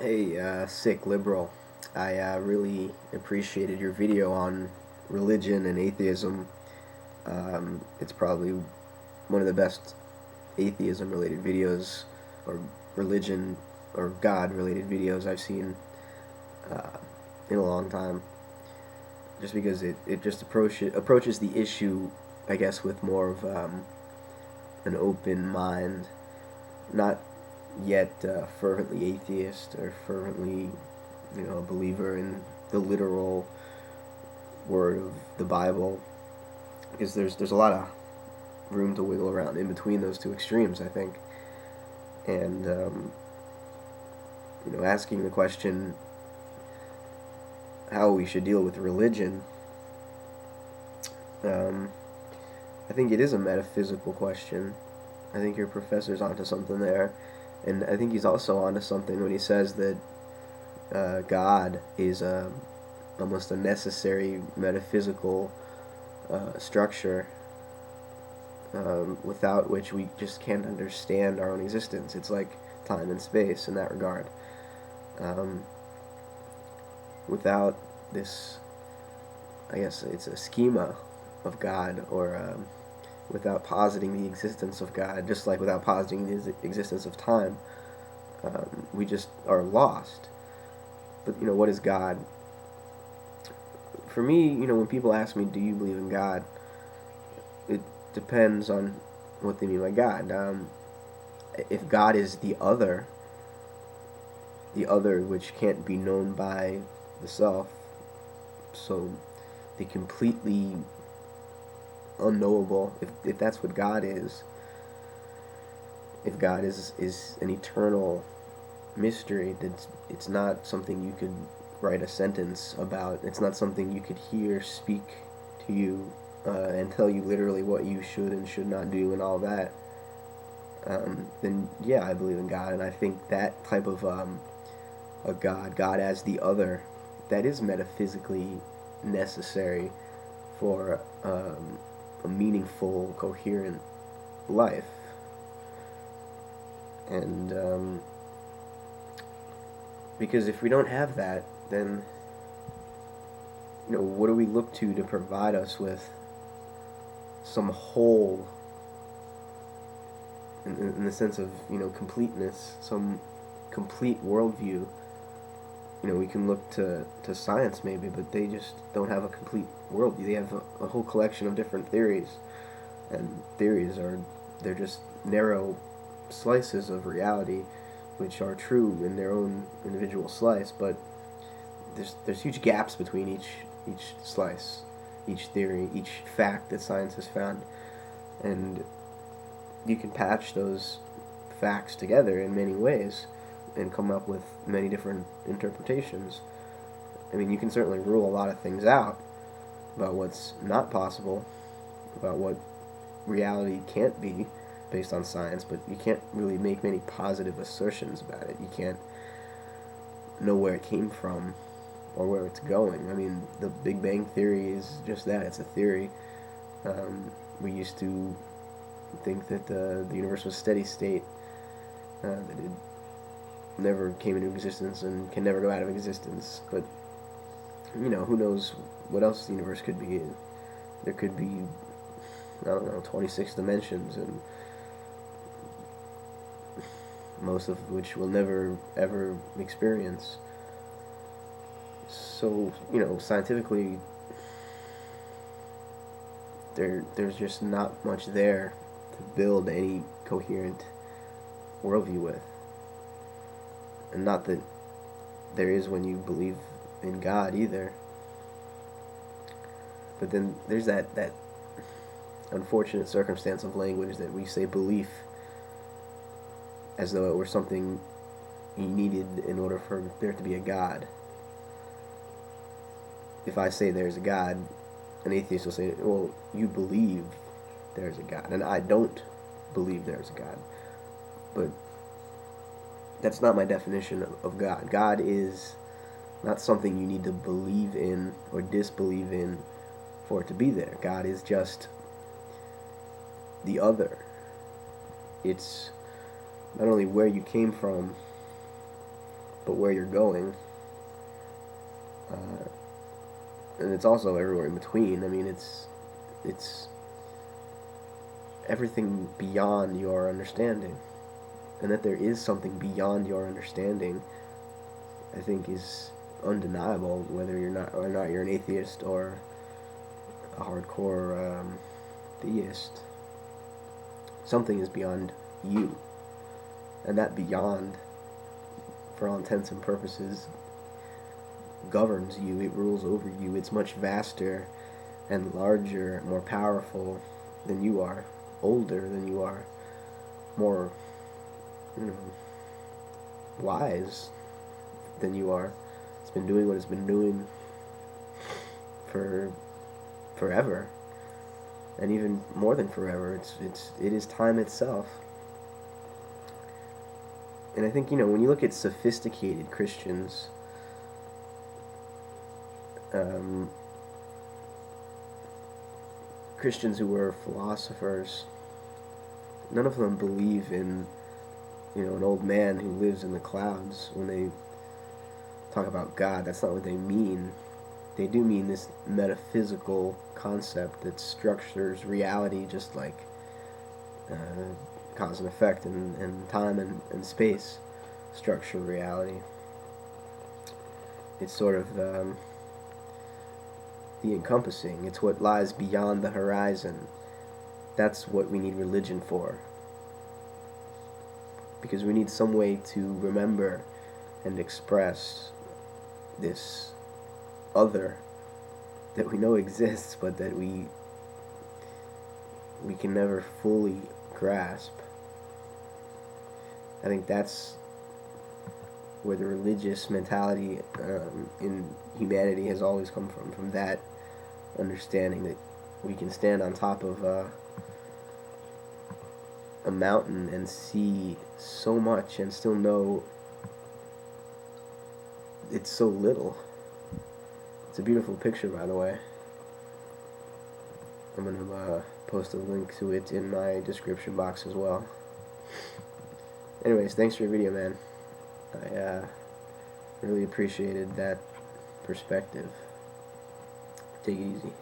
Hey, sick liberal. I really appreciated your video on religion and atheism. It's probably one of the best atheism related videos or religion or God related videos I've seen uh, in a long time. Just because it just approaches the issue, I guess, with more of an open mind, not yet fervently atheist or fervently, a believer in the literal word of the Bible, because there's a lot of room to wiggle around in between those two extremes, I think, and asking the question how we should deal with religion. Um, I think it is a metaphysical question. I think your professor's onto something there, and I think he's also onto something when he says that God is almost a necessary metaphysical structure without which we just can't understand our own existence. It's like time and space in that regard. Um, Without this, I guess it's a schema of God, or without positing the existence of God, just like without positing the existence of time, we just are lost. But what is God? For me, when people ask me, "Do you believe in God?" It depends on what they mean by God. If God is the other which can't be known by the self, so the completely unknowable, if that's what God is, if God is an eternal mystery, it's not something you could write a sentence about. It's not something you could hear speak to you and tell you literally what you should and should not do and all that. Then yeah, I believe in God, and I think that type of a God as the other, that is metaphysically necessary for a meaningful, coherent life. And because if we don't have that, then what do we look to provide us with some whole, in the sense of completeness, some complete worldview? We can look to science maybe, but they just don't have a complete worldview. They have a whole collection of different theories, and they're just narrow slices of reality, which are true in their own individual slice, but there's huge gaps between each slice, each theory, each fact that science has found, and you can patch those facts together in many ways and come up with many different interpretations. I mean, you can certainly rule a lot of things out about what's not possible, about what reality can't be based on science, but you can't really make many positive assertions about it. You can't know where it came from or where it's going. I mean, the Big Bang Theory is just that. It's a theory. We used to think that the universe was steady state, that it never came into existence and can never go out of existence. But who knows what else the universe could be? There could be, I don't know, 26 dimensions, and most of which we'll never ever experience. So scientifically, there's just not much there to build any coherent worldview with. And not that there is when you believe in God either. But then there's that unfortunate circumstance of language that we say belief as though it were something you needed in order for there to be a God. If I say there's a God, an atheist will say, well, you believe there's a God, and I don't believe there's a God. But that's not my definition of God. God is not something you need to believe in or disbelieve in for it to be there. God is just the other. It's not only where you came from, but where you're going. And it's also everywhere in between. I mean, it's everything beyond your understanding. And that there is something beyond your understanding, I think, is undeniable, whether you're not you're an atheist or a hardcore theist. Something is beyond you, and that beyond, for all intents and purposes, governs you. It rules over you. It's much vaster and larger, more powerful than you are, older than you are, more, wise than you are. It's been doing what it's been doing for forever, and even more than forever. It is time itself. And I think, when you look at sophisticated Christians, Christians who were philosophers, none of them believe in, an old man who lives in the clouds. When they talk about God, that's not what they mean. They do mean this metaphysical concept that structures reality, just like cause and effect, and time and space structure reality. It's sort of the encompassing. It's what lies beyond the horizon. That's what we need religion for. Because we need some way to remember and express this other that we know exists, but that we can never fully grasp. I think that's where the religious mentality in humanity has always come from that understanding that we can stand on top of a mountain and see so much and still know it's so little. It's a beautiful picture, by the way. I'm going to post a link to it in my description box as well. Anyways, thanks for your video, man. I really appreciated that perspective. Take it easy.